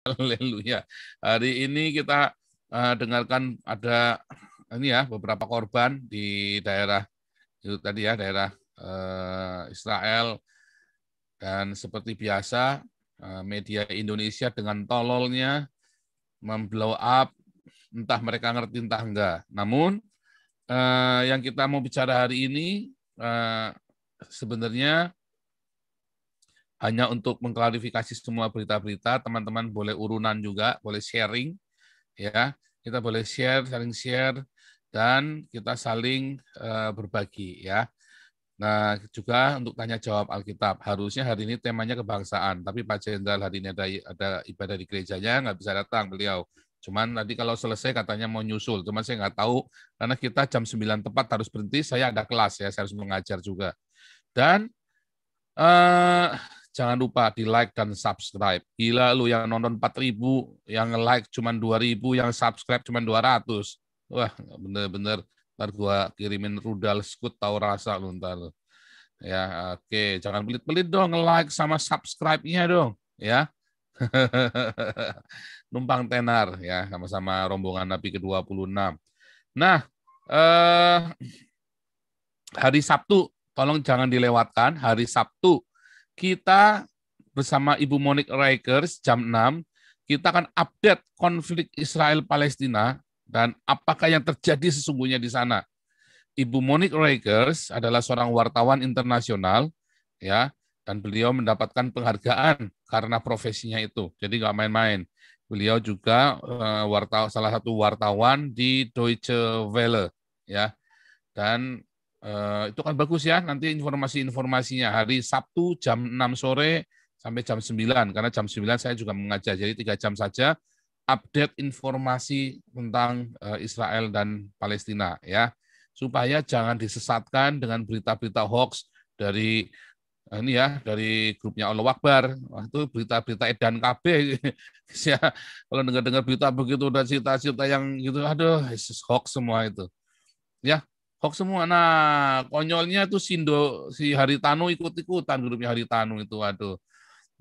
Haleluya. Hari ini kita dengarkan ada ini ya beberapa korban di daerah itu tadi ya, daerah Israel, dan seperti biasa media Indonesia dengan tololnya memblow up, entah mereka ngerti entah enggak. Namun yang kita mau bicara hari ini sebenarnya hanya untuk mengklarifikasi semua berita-berita. Teman-teman boleh urunan juga, boleh sharing, ya. Kita boleh saling share, dan kita saling berbagi, ya. Nah, juga untuk tanya jawab Alkitab. Harusnya hari ini temanya kebangsaan, tapi Pak Jenderal hari ini ada ibadah di gerejanya, nggak bisa datang beliau. Cuman tadi kalau selesai katanya mau nyusul, cuman saya nggak tahu, karena kita jam 9 tepat harus berhenti, saya ada kelas ya, saya harus mengajar juga. Dan jangan lupa di like dan subscribe. Gila lu, yang nonton 4.000, yang like cuma 2.000, yang subscribe cuma 200. Wah, bener-bener ntar gua kirimin rudal skut tahu rasa lu ntar. Ya, oke, jangan pelit-pelit dong, like sama subscribe-nya dong, ya. Numpang tenar ya, sama-sama rombongan Nabi ke-26. Nah, hari Sabtu, tolong jangan dilewatkan. Hari Sabtu kita bersama Ibu Monique Rikers jam 6, kita akan update konflik Israel-Palestina dan apakah yang terjadi sesungguhnya di sana. Ibu Monique Rikers adalah seorang wartawan internasional, ya, dan beliau mendapatkan penghargaan karena profesinya itu. Jadi nggak main-main. Beliau juga salah satu wartawan di Deutsche Welle, ya. Dan itu kan bagus ya, nanti informasi-informasinya hari Sabtu jam 6 sore sampai jam 9, karena jam 9 saya juga mengajar, jadi 3 jam saja update informasi tentang Israel dan Palestina, ya, supaya jangan disesatkan dengan berita-berita hoax dari ini ya, dari grupnya Allah Akbar. Wah, itu berita-berita edan KB. Ya, kalau dengar-dengar berita begitu dan cita-cita yang gitu, aduh, hoax semua itu. Ya, hoax semua. Nah, konyolnya tuh si Haritanu ikut-ikutan, grupnya Haritanu itu. Waduh,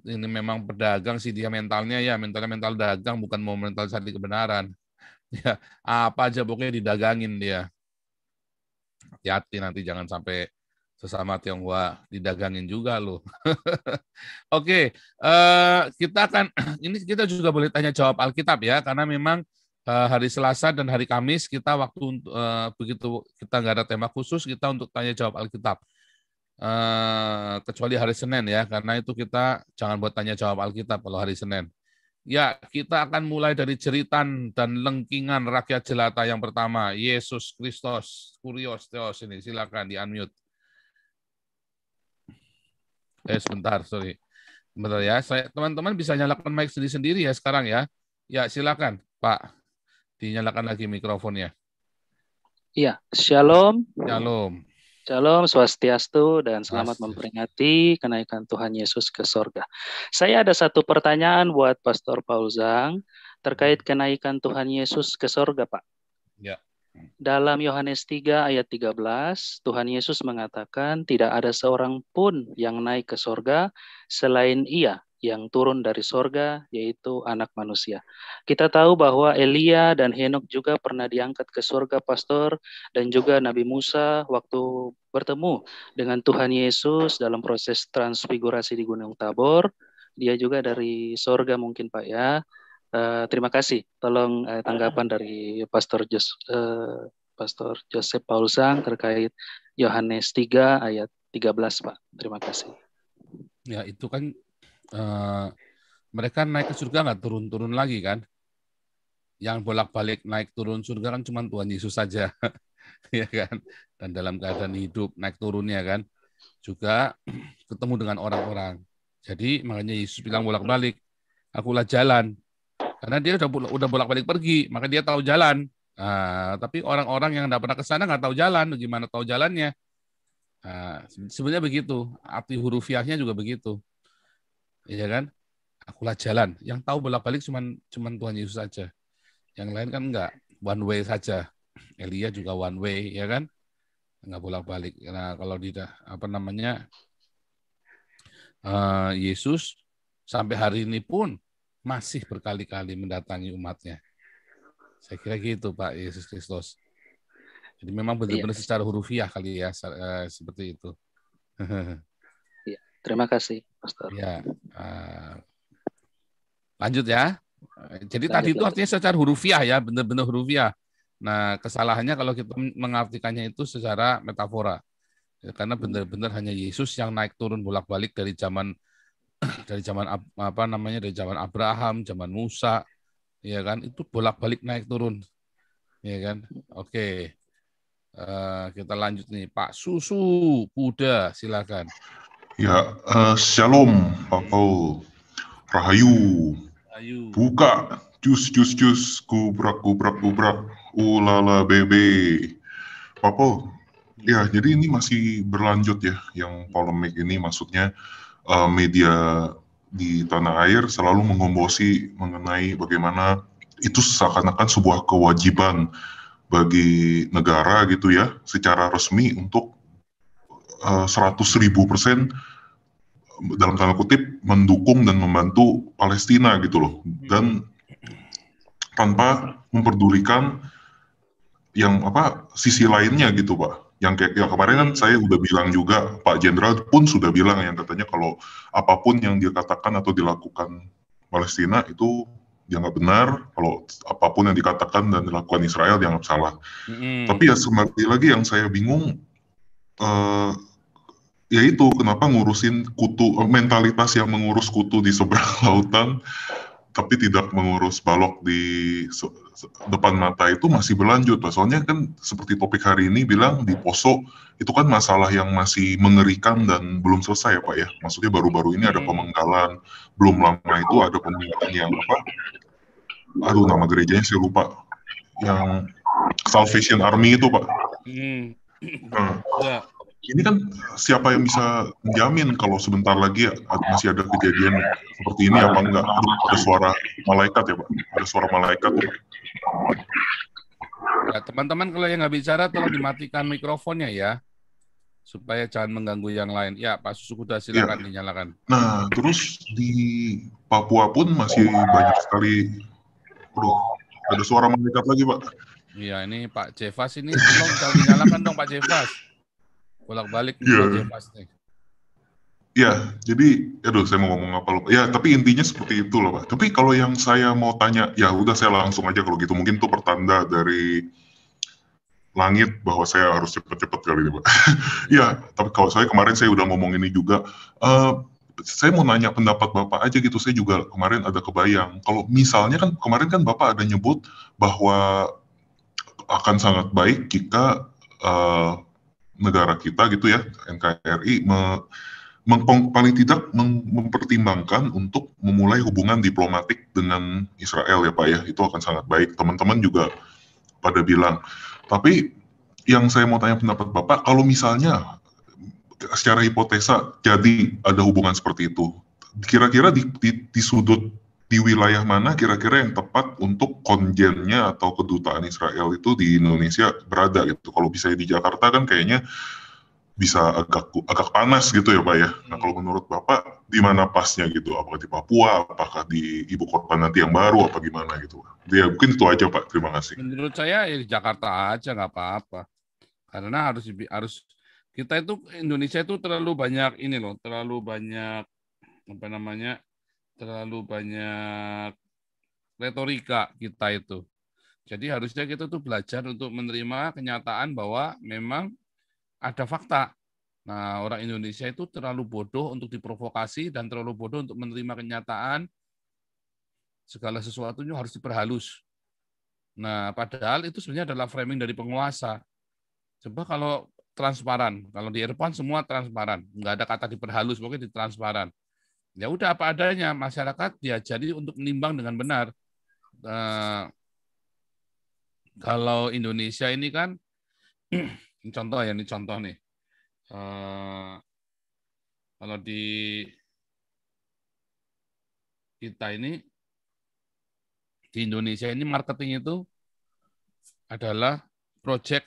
ini memang pedagang sih dia mentalnya ya, mental dagang, bukan mau mental cari kebenaran. Ya, apa aja pokoknya didagangin dia. Hati-hati nanti jangan sampai sesama Tionghoa didagangin juga loh. Oke, kita akan ini kita juga boleh tanya jawab Alkitab ya, karena memang hari Selasa dan hari Kamis kita waktu begitu kita nggak ada tema khusus, kita untuk tanya jawab Alkitab. Kecuali hari Senin ya, karena itu kita jangan buat tanya jawab Alkitab kalau hari Senin. Ya, kita akan mulai dari jeritan dan lengkingan rakyat jelata yang pertama, Yesus Kristus. Kurios Theos ini, silakan di-unmute. Sebentar, sorry. Sebentar ya, teman-teman bisa nyalakan mic sendiri-sendiri ya sekarang ya. Ya, silakan, Pak. Dinyalakan lagi mikrofonnya. Iya, Shalom. Shalom. Shalom, Swastiastu, dan selamat memperingati kenaikan Tuhan Yesus ke sorga. Saya ada satu pertanyaan buat Pastor Paul Zhang terkait kenaikan Tuhan Yesus ke sorga, Pak. Ya. Dalam Yohanes 3 ayat 13, Tuhan Yesus mengatakan tidak ada seorang pun yang naik ke sorga selain Ia yang turun dari sorga, yaitu anak manusia. Kita tahu bahwa Elia dan Henok juga pernah diangkat ke sorga, Pastor, dan juga Nabi Musa waktu bertemu dengan Tuhan Yesus dalam proses transfigurasi di Gunung Tabor. Dia juga dari sorga mungkin, Pak ya. Terima kasih. Tolong tanggapan dari Pastor Joseph Paul Zhang terkait Yohanes 3 ayat 13, Pak. Terima kasih. Ya, itu kan mereka naik ke surga nggak turun-turun lagi kan? Yang bolak-balik naik turun surga kan cuma Tuhan Yesus saja. Ya kan? Dan dalam keadaan hidup naik turunnya kan juga ketemu dengan orang-orang. Jadi makanya Yesus bilang bolak-balik, akulah jalan. Karena dia udah bolak-balik pergi, maka dia tahu jalan. Nah, tapi orang-orang yang tidak pernah ke sana nggak tahu jalan, gimana tahu jalannya? Nah, sebenarnya begitu. Arti hurufiahnya juga begitu. Iya kan? Akulah jalan. Yang tahu bolak-balik cuman Tuhan Yesus saja. Yang lain kan enggak, one way saja. Elia juga one way, ya kan? Enggak bolak-balik. Nah, kalau Yesus sampai hari ini pun masih berkali-kali mendatangi umatnya. Saya kira gitu Pak Yesus Kristus. Jadi memang Iya, benar-benar secara hurufiah kali ya, seperti itu. iya. Terima kasih, Pastor. Ya, lanjut ya. Jadi tadi Lanjut, itu lanjut. artinya secara hurufiah ya, benar-benar hurufiah. Nah, kesalahannya kalau kita mengartikannya itu secara metafora. Ya, karena benar-benar hanya Yesus yang naik turun bolak-balik dari zaman apa namanya, dari zaman Abraham, zaman Musa, ya kan, itu bolak-balik naik turun, ya kan. Oke. Kita lanjut nih, Pak Susu Kuda, silakan. Ya, Shalom, Pak Paul. Rahayu. Ayu. Buka. Jus, gubrak. Ulala bebe. Pak Paul, ya jadi ini masih berlanjut ya, yang polemik ini maksudnya media di tanah air selalu mengombosi mengenai bagaimana itu seakan-akan sebuah kewajiban bagi negara gitu ya, secara resmi untuk 100.000% dalam tanda kutip mendukung dan membantu Palestina gitu loh, dan tanpa memperdulikan yang sisi lainnya gitu Pak. Yang kayak ya kemarin kan saya udah bilang juga, Pak Jenderal pun sudah bilang yang katanya kalau apapun yang dikatakan atau dilakukan Palestina itu dianggap benar, kalau apapun yang dikatakan dan dilakukan Israel dianggap salah. Tapi ya sekali lagi yang saya bingung, ya itu kenapa ngurusin kutu, mentalitas yang mengurus kutu di seberang lautan tapi tidak mengurus balok di depan mata itu masih berlanjut Pak. Soalnya kan seperti topik hari ini bilang di Poso itu kan masalah yang masih mengerikan dan belum selesai ya Pak ya. Maksudnya baru-baru ini ada pemenggalan, belum lama itu ada pemenggalan yang nama gerejanya saya lupa, yang Salvation Army itu Pak. Nah, ini kan siapa yang bisa menjamin kalau sebentar lagi masih ada kejadian seperti ini apa enggak? Ada suara malaikat ya Pak? Ada suara malaikat ya Pak? Ya, teman-teman kalau yang nggak bicara tolong dimatikan mikrofonnya ya, supaya jangan mengganggu yang lain. Ya, Pak Susu Kuda silakan dinyalakan. Nah, terus di Papua pun masih banyak sekali, ada suara malaikat lagi Pak. Iya, ini Pak Jevas ini tolong jangan dinyalakan dong Pak Jevas. Bolak-balik nih Pak Jevas nih. Ya, jadi, saya mau ngomong apa lupa. Ya, tapi intinya seperti itu loh Pak. Tapi kalau yang saya mau tanya, ya udah saya langsung aja kalau gitu. Mungkin itu pertanda dari langit bahwa saya harus cepet-cepet kali ini Pak. Ya, tapi kalau kemarin saya udah ngomong ini juga. Saya mau nanya pendapat Bapak aja gitu. Saya juga kemarin ada kebayang. Kalau misalnya kan kemarin kan Bapak ada nyebut bahwa akan sangat baik jika negara kita gitu ya, NKRI paling tidak mempertimbangkan untuk memulai hubungan diplomatik dengan Israel ya Pak ya. Itu akan sangat baik. Teman-teman juga pada bilang. Tapi yang saya mau tanya pendapat Bapak, kalau misalnya secara hipotesa jadi ada hubungan seperti itu, kira-kira di sudut di wilayah mana kira-kira yang tepat untuk konjennya atau kedutaan Israel itu di Indonesia berada gitu. Kalau bisa di Jakarta kan kayaknya bisa agak panas gitu ya Pak ya. Nah kalau menurut Bapak di mana pasnya gitu? Apakah di Papua, apakah di ibu kota nanti yang baru, apa gimana gitu? Ya mungkin itu aja Pak, terima kasih. Menurut saya ya di Jakarta aja nggak apa-apa. Karena harus kita itu Indonesia itu terlalu banyak ini loh, terlalu banyak apa namanya, terlalu banyak retorika kita itu. Jadi harusnya kita tuh belajar untuk menerima kenyataan bahwa memang ada fakta. Nah, orang Indonesia itu terlalu bodoh untuk diprovokasi dan terlalu bodoh untuk menerima kenyataan segala sesuatunya harus diperhalus. Nah, padahal itu sebenarnya adalah framing dari penguasa. Coba kalau transparan, kalau di Eropa semua transparan, nggak ada kata diperhalus, pokoknya ditransparan. Ya udah apa adanya, masyarakat diajari untuk menimbang dengan benar. Kalau Indonesia ini kan, contoh ya, ini contoh nih. Kalau di kita ini, di Indonesia ini marketing itu adalah proyek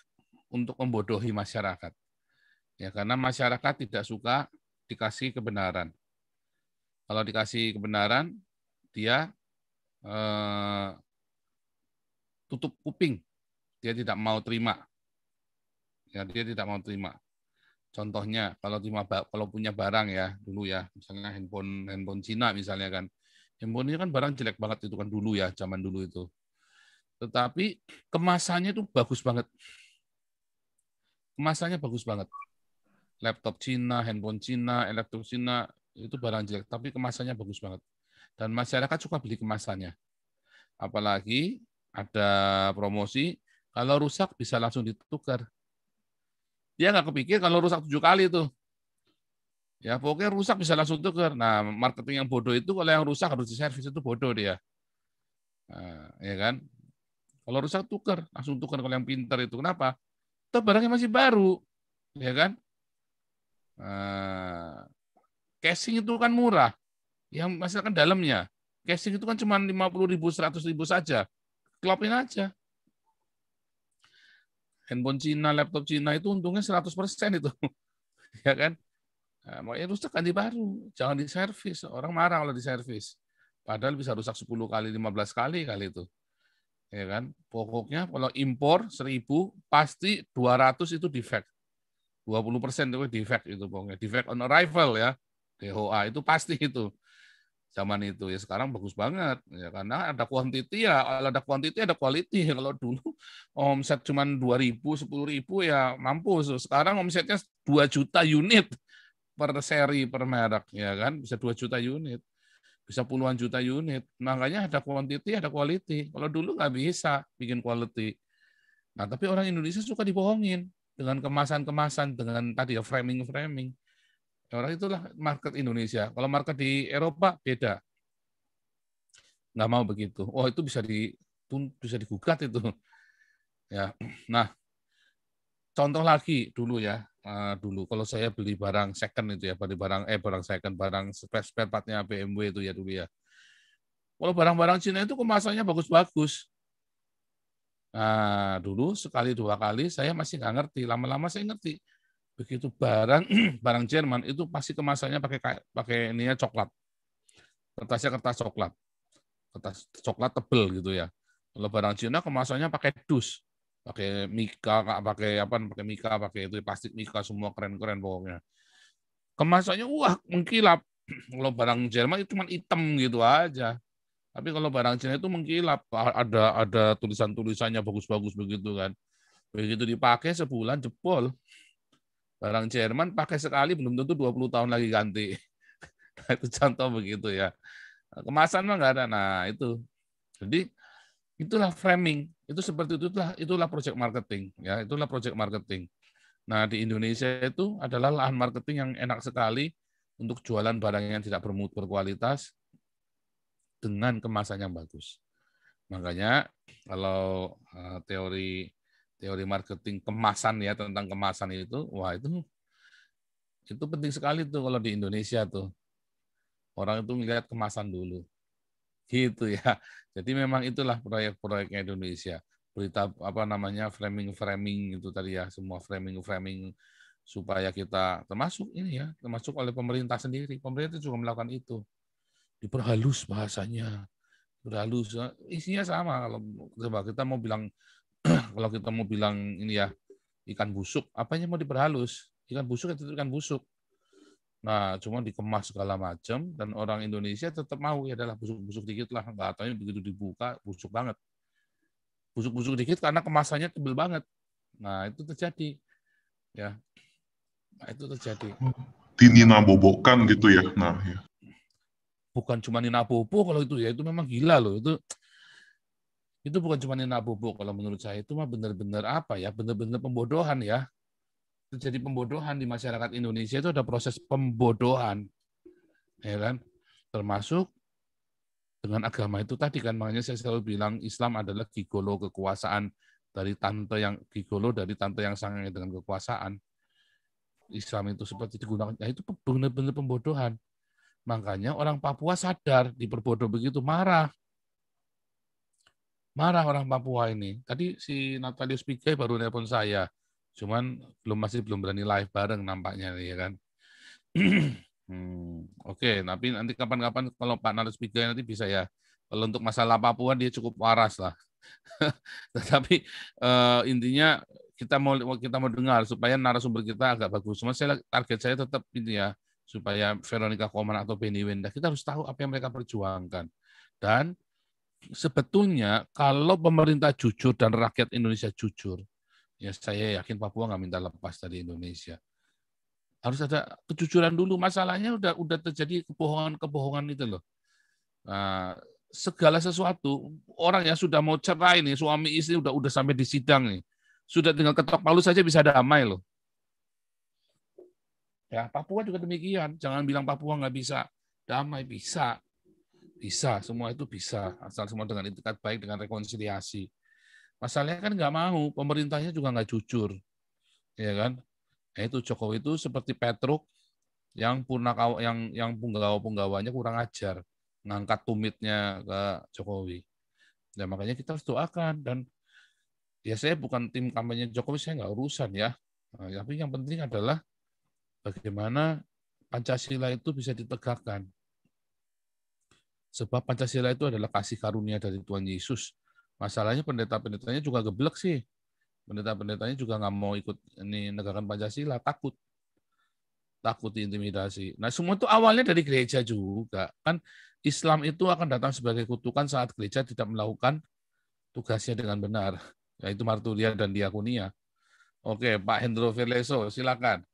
untuk membodohi masyarakat. Ya, karena masyarakat tidak suka dikasih kebenaran. Kalau dikasih kebenaran, dia tutup kuping, dia tidak mau terima. Ya, dia tidak mau terima. Contohnya kalau punya barang ya dulu ya, misalnya handphone Cina misalnya kan, handphone ini kan barang jelek banget itu kan dulu ya, zaman dulu itu. Tetapi kemasannya itu bagus banget. Kemasannya bagus banget. Laptop Cina, handphone Cina, elektronik Cina, itu barang jelek, tapi kemasannya bagus banget. Dan masyarakat suka beli kemasannya. Apalagi ada promosi, kalau rusak bisa langsung ditukar. Dia nggak kepikir kalau rusak 7 kali itu. Ya, pokoknya rusak bisa langsung tukar. Nah, marketing yang bodoh itu kalau yang rusak harus diservis itu bodoh dia. Nah, ya kan? Kalau rusak tukar, langsung tukar kalau yang pintar itu. Kenapa? Itu barangnya masih baru. Ya kan? Nah, casing itu kan murah. Yang masalah kan dalamnya. Casing itu kan cuma 50.000, 100.000 saja. Klopin aja. Handphone Cina, laptop Cina itu untungnya 100% itu. Ya kan? Nah, makanya rusak ganti baru. Jangan diservis. Orang marah kalau diservis. Padahal bisa rusak 10 kali, 15 kali itu. Ya kan? Pokoknya kalau impor 1.000, pasti 200 itu defect. 20% itu defect itu pokoknya. Defect on arrival ya. DOA itu pasti itu. Zaman itu ya, sekarang bagus banget ya, karena ada quantity ya, kalau ada quantity ada quality. Kalau dulu omset cuma 2.000, 10.000 ya mampus. Sekarang omsetnya 2 juta unit per seri, per merek ya kan, bisa 2 juta unit, bisa puluhan juta unit. Makanya ada quantity, ada quality. Kalau dulu nggak bisa bikin quality. Nah, tapi orang Indonesia suka dibohongin dengan kemasan-kemasan, dengan tadi ya framing-framing. Orang itulah market Indonesia. Kalau market di Eropa beda. Nggak mau begitu. Oh, itu bisa digugat itu. Ya. Nah, contoh lagi dulu ya. Dulu kalau saya beli barang second itu ya, barang second, barang spare partnya BMW itu ya dulu ya. Kalau barang-barang Cina itu kemasannya bagus-bagus. Nah, dulu sekali 2 kali saya masih nggak ngerti. Lama-lama saya ngerti. Begitu barang barang Jerman itu pasti kemasannya pakai ininya coklat. Kertasnya kertas coklat. Kertas coklat tebel gitu ya. Kalau barang Cina kemasannya pakai dus, pakai mika, pakai mika, pakai itu plastik mika, semua keren-keren pokoknya. Kemasannya wah mengkilap. Kalau barang Jerman itu cuma hitam gitu aja. Tapi kalau barang Cina itu mengkilap, ada tulisan-tulisannya bagus-bagus begitu kan. Begitu dipakai sebulan jebol. Barang Jerman pakai sekali belum tentu 20 tahun lagi ganti. Nah, itu contoh begitu ya. Kemasan mah nggak ada. Nah, itu. Jadi itulah framing. Itu seperti itulah project marketing ya, itulah project marketing. Nah, di Indonesia itu adalah lahan marketing yang enak sekali untuk jualan barang yang tidak bermutu berkualitas dengan kemasan yang bagus. Makanya kalau teori marketing kemasan ya, tentang kemasan itu, wah itu penting sekali tuh kalau di Indonesia tuh. Orang itu melihat kemasan dulu. Gitu ya. Jadi memang itulah proyek-proyeknya Indonesia. Berita framing itu tadi ya, semua framing supaya kita termasuk ini ya, termasuk oleh pemerintah sendiri. Pemerintah juga melakukan itu. Diperhalus bahasanya. Berhalus. Isinya sama kalau coba kita mau bilang kalau kita mau bilang ini ya, ikan busuk, apanya mau diperhalus? Ikan busuk itu ikan busuk. Nah, cuma dikemas segala macam dan orang Indonesia tetap mau ya adalah busuk-busuk dikit lah, nggak taunya begitu dibuka busuk banget. Busuk-busuk dikit karena kemasannya tebel banget. Nah, itu terjadi. Ya. Nah, itu terjadi. Dininabobokan gitu ya. Nah, ya. Bukan cuma Nina Bobo kalau itu ya, itu memang gila loh. Itu bukan cuma Nina Bobo kalau menurut saya, itu mah benar-benar apa ya? Benar-benar pembodohan ya. Terjadi pembodohan di masyarakat Indonesia, itu ada proses pembodohan. Ya kan? Termasuk dengan agama itu tadi kan, makanya saya selalu bilang Islam adalah gigolo kekuasaan dari tante yang sangat dengan kekuasaan. Islam itu seperti digunakan, nah itu benar-benar pembodohan. Makanya orang Papua sadar diperbodoh begitu, marah orang Papua ini. Tadi si Natalius Pigai baru nelpon saya, cuman masih belum berani live bareng nampaknya ya kan. Oke, tapi nanti kapan-kapan kalau Pak Natalius Pigai nanti bisa ya Kalau untuk masalah Papua dia cukup waras lah. Tetapi intinya kita mau dengar supaya narasumber kita agak bagus. Cuma target saya tetap ini ya, supaya Veronica Koman atau Benny Wenda, kita harus tahu apa yang mereka perjuangkan. Dan sebetulnya kalau pemerintah jujur dan rakyat Indonesia jujur, ya saya yakin Papua nggak minta lepas dari Indonesia. Harus ada kejujuran dulu. Masalahnya udah terjadi kebohongan itu loh. Nah, segala sesuatu, orang yang sudah mau cerai nih, suami istri udah sampai di sidang nih, sudah tinggal ketok palu saja bisa damai loh. Ya, Papua juga demikian. Jangan bilang Papua nggak bisa damai, bisa, semua itu bisa, asal semua dengan itikat baik, dengan rekonsiliasi. Masalahnya kan nggak mau, pemerintahnya juga nggak jujur, ya kan? Nah, itu Jokowi itu seperti Petruk yang punggawa-punggawanya kurang ajar, ngangkat tumitnya ke Jokowi. Ya, makanya kita harus doakan. Dan ya saya bukan tim kampanye Jokowi, saya nggak urusan ya. Nah, tapi yang penting adalah bagaimana Pancasila itu bisa ditegakkan. Sebab Pancasila itu adalah kasih karunia dari Tuhan Yesus. Masalahnya pendeta-pendetanya juga geblek sih. Pendeta-pendetanya juga nggak mau ikut ini negarakan Pancasila, takut diintimidasi. Nah, semua itu awalnya dari gereja juga. Kan Islam itu akan datang sebagai kutukan saat gereja tidak melakukan tugasnya dengan benar, yaitu marturia dan diakonia. Oke, Pak Hendro Verleso, silakan.